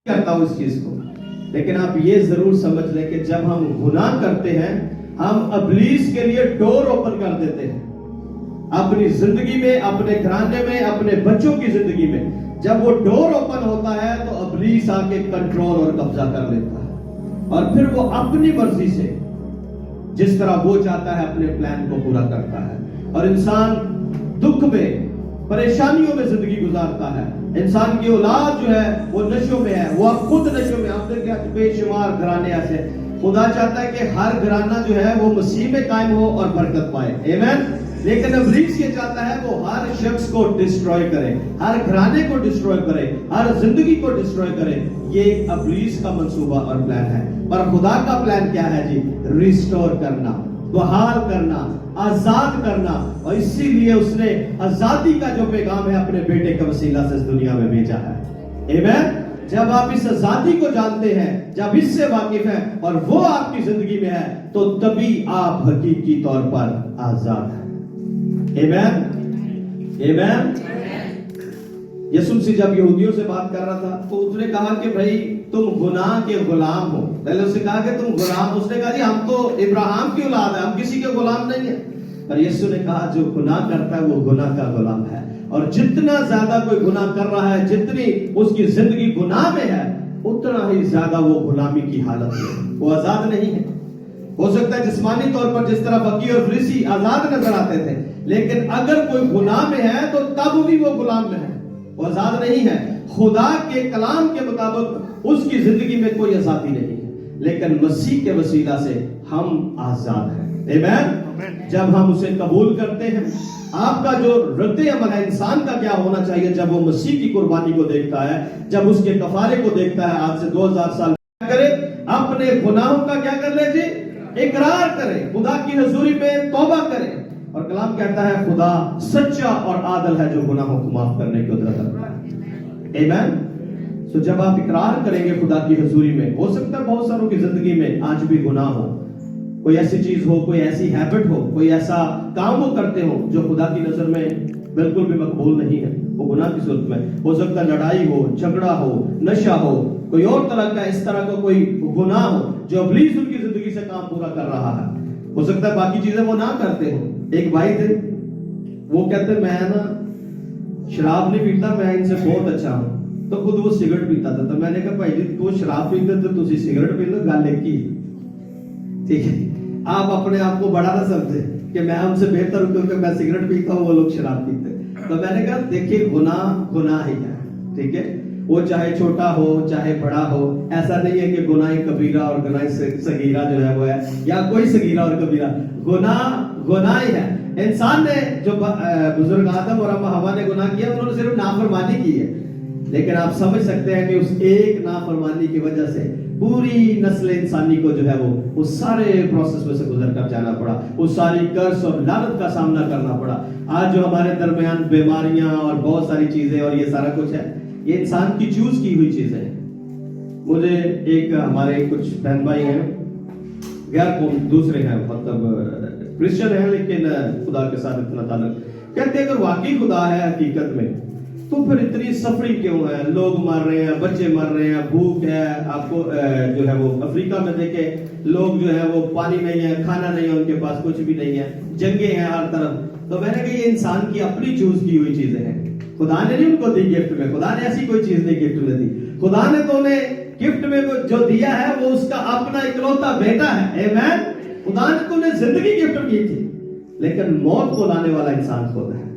کرتا ہوں اس چیز کو، لیکن آپ یہ ضرور سمجھ لیں کہ جب ہم گناہ کرتے ہیں ہم ابلیس کے لیے ڈور اوپن کر دیتے ہیں اپنی زندگی میں، اپنے گھرانے میں، اپنے بچوں کی زندگی میں۔ جب وہ ڈور اوپن ہوتا ہے تو ابلیس آ کے کنٹرول اور قبضہ کر لیتا ہے، اور پھر وہ اپنی مرضی سے جس طرح وہ چاہتا ہے اپنے پلان کو پورا کرتا ہے، اور انسان دکھ میں، پریشانیوں میں زندگی گزارتا ہے۔ انسان کی اولاد جو ہے وہ نشوں میں ہے، وہ خود نشوں میں۔ آپ دیکھیں بے شمار گھرانے ایسے، خدا چاہتا ہے کہ ہر گھرانہ جو ہے وہ مسیح میں قائم ہو اور برکت پائے، آمین۔ لیکن ابلیس یہ چاہتا ہے وہ ہر شخص کو ڈسٹروائے کرے، ہر گھرانے کو ڈسٹروائے کرے، ہر زندگی کو ڈسٹروائے کرے۔ یہ ابلیس کا منصوبہ اور پلان ہے، پر خدا کا پلان کیا ہے جی؟ ریسٹور کرنا، بحال کرنا، آزاد کرنا، اور اسی لیے اس نے آزادی کا جو پیغام ہے اپنے بیٹے کے وسیلہ سے اس دنیا میں بھیجا ہے، آمین۔ جب آپ اس آزادی کو جانتے ہیں، جب اس سے واقف ہیں اور وہ آپ کی زندگی میں ہے، تو تبھی آپ حقیقی طور پر آزاد ہیں، آمین، آمین۔ یسوع مسیح جب یہودیوں سے بات کر رہا تھا تو اس نے کہا کہ بھائی تم گناہ کے غلام ہو۔ پہلے اس نے کہا کہ تم غلام، اس نے کہا جی ہم تو ابراہیم کی اولاد ہیں، ہم کسی کے غلام نہیں ہیں۔ پر یسوع نے کہا جو گناہ کرتا ہے وہ گناہ کا غلام ہے، اور جتنا زیادہ کوئی گناہ کر رہا ہے، جتنی اس کی زندگی گناہ میں ہے، اتنا ہی زیادہ وہ غلامی کی حالت میں، وہ آزاد نہیں ہے۔ ہو سکتا ہے جسمانی طور پر جس طرح فقیر اور فریسی آزاد نظر آتے تھے، لیکن اگر کوئی گناہ میں ہے تو تب بھی وہ غلام میں ہے، وہ آزاد نہیں ہے۔ خدا کے کلام کے مطابق اس کی زندگی میں کوئی آزادی نہیں ہے، لیکن مسیح کے وسیلہ سے ہم آزاد ہیں، آمین۔ جب ہم اسے قبول کرتے ہیں، آپ کا جو رد عمل ہے انسان کا کیا ہونا چاہیے جب وہ مسیح کی قربانی کو دیکھتا ہے، جب اس کے کفارے کو دیکھتا ہے؟ آج سے 2000 سال کرے، اپنے گناہوں کا کیا کر لے جی؟ اقرار کرے، خدا کی حضوری میں توبہ کرے، اور کلام کہتا ہے خدا سچا اور عادل ہے جو گناہوں کو معاف کرنے کی قدرت رکھتا ہے، آمین۔ تو جب آپ اقرار کریں گے خدا کی حضوری میں، ہو سکتا ہے بہت ساروں کی زندگی میں آج بھی گناہ ہو، کوئی ایسی چیز ہو، کوئی ایسی ہیبٹ ہو، کوئی ایسا کام وہ کرتے ہو جو خدا کی نظر میں بالکل بھی مقبول نہیں ہے، وہ گناہ کی صورت میں ہو سکتا ہے لڑائی ہو، جھگڑا ہو، نشہ ہو، کوئی اور طرح کا اس طرح کا کوئی گناہ ہو جو ابلیس ان کی زندگی سے کام پورا کر رہا ہے۔ ہو سکتا ہے باقی چیزیں وہ نہ کرتے ہو۔ ایک بھائی تھے، وہ کہتے میں نا شراب نہیں پیتا، میں ان سے بہت اچھا ہوں، تو خود وہ سگریٹ پیتا تھا۔ تو میں نے کہا بھائی جی تو شراب پیتے تو تسی سگریٹ پی لو، گل ایک ہی، ٹھیک ہے۔ آپ اپنے آپ کو بڑا نہ سمجھے کہ میں ان سے بہتر ہوں کیونکہ میں سگریٹ پیتا ہوں، وہ لوگ شراب پیتے۔ تو میں نے کہا دیکھیے گناہ گناہ ہی ہے، ٹھیک ہے، وہ چاہے چھوٹا ہو چاہے بڑا ہو، ایسا نہیں ہے کہ گناہ کبیرہ اور گناہ صغیرہ جو ہے وہ ہے، یا کوئی صغیرہ اور کبیرہ، گناہ گناہ ہی ہے۔ انسان نے جو بزرگ آدم اور اما حوا نے گناہ کیا، انہوں نے صرف نافرمانی کی ہے، لیکن آپ سمجھ سکتے ہیں کہ اس ایک نافرمانی کی وجہ سے پوری نسل انسانی کو جو ہے وہ سارے پروسیس میں سے گزر کر جانا پڑا، وہ ساری کرس اور لعنت کا سامنا کرنا پڑا۔ آج جو ہمارے درمیان بیماریاں اور بہت ساری چیزیں اور یہ سارا کچھ ہے، یہ انسان کی چوز کی ہوئی چیزیں ہیں۔ مجھے ایک ہمارے کچھ بہن بھائی ہیں، غیر قوم دوسرے ہیں، مطلب کرسچن ہیں لیکن خدا کے ساتھ اتنا تعلق، کہتے ہیں اگر واقعی خدا ہے حقیقت میں تو پھر اتنی سفرنگ کیوں ہے؟ لوگ مر رہے ہیں، بچے مر رہے ہیں، بھوک ہے، آپ کو جو ہے وہ افریقہ میں دیکھیں لوگ جو ہے وہ پانی نہیں ہے، کھانا نہیں ہے، ان کے پاس کچھ بھی نہیں ہے، جنگیں ہیں ہر طرف۔ تو میں نے کہا یہ انسان کی اپنی چوز کی ہوئی چیزیں ہیں، خدا نے نہیں ان کو دی گفٹ میں، خدا نے ایسی کوئی چیز نہیں گفٹ میں دی، خدا نے تو انہیں گفٹ میں جو دیا ہے وہ اس کا اپنا اکلوتا بیٹا ہے، آمین۔ خدا نے تو انہیں زندگی گفٹ کی تھی، لیکن موت کو لانے والا انسان خود ہے۔